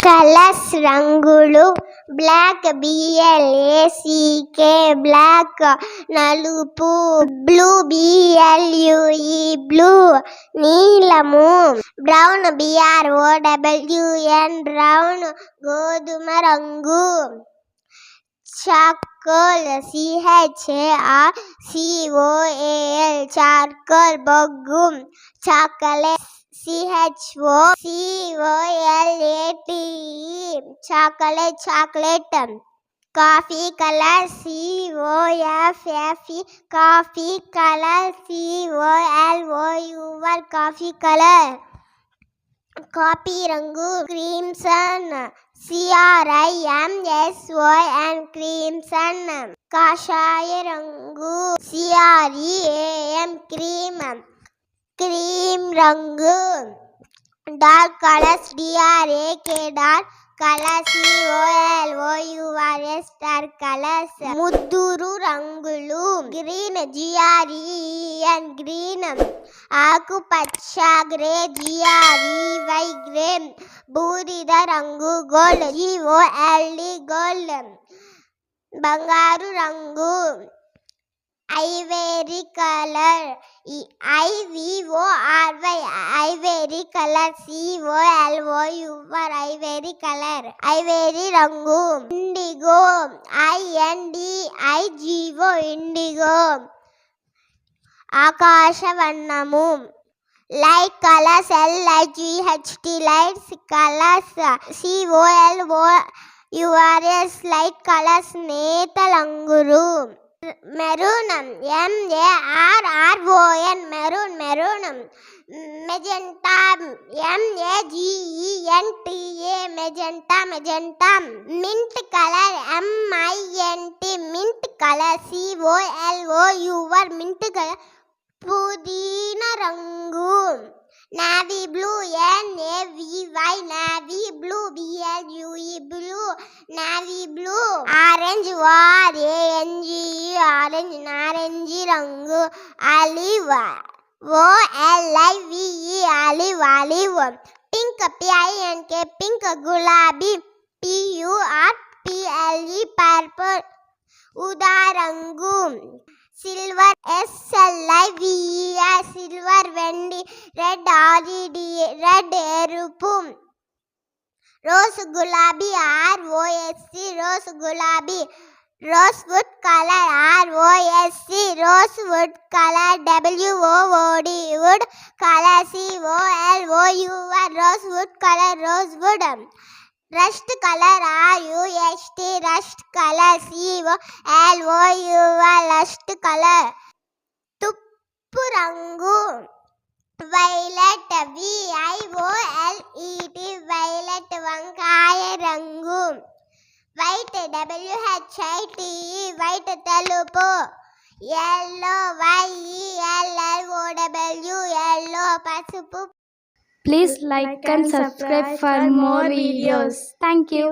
Colours రంగులు black BLACK black, నలుపు blue BLUE blue, నీలము బ్రౌన్ BROWN బ్రౌన్, గోధుమ రంగు, చార్కోల్ CHARCOAL చార్కోల్, బొగ్గు, chocolate CHOCOLATE chocolate, coffee colour COFFE coffee colour, COLOUR coffee colour, coffee రంగు crimson CRIMSON crimson, కాషాయ రంగు CREAM cream, cream రంగు, dark colours DARK dark colours, COLOURS dark colours, ముద్దురు రంగులు green GREN green, ఆకుపచ్చ grey GREY grey, బూడిద రంగు gold GOLD gold, బంగారు రంగు ivory colour IVORY ivory colour, COLOUR ivory colour, ivory రంగు, ఇండిగో INDIGO ఇండిగో, ఆకాశవర్ణము, light colours LIGHT lights colours, COLOURS light colours నేత రంగులు, maroon MARRON maroon magenta MEGENTA magenta, mint colour MINT mint colour, COLOUR mint colour, పుదీనా రంగు navy blue NAVY navy blue BLUE blue, navy blue, orange ORANGE orange నారింజ రంగు, olive OLIVE olive, pink PINK pink, గులాబీ PURPLE purple, ఊదా రంగు, silver SLIVER silver వెండి, red red ఎరుపు, rose గులాబీ ROSE రోజ్ గులాబీ, rose would colour ROSE rose would colour, WOOD would colour, COLOUR rose would colour rose would, rust colour RUST rust colour, COLOUR rust colour, తుప్పు రంగు violet VIOLET violet, వంకాయ రంగు white WHIT white తెలుపు, yellow YELLOW yellow పసుపు. Please like and subscribe for more videos. Thank you.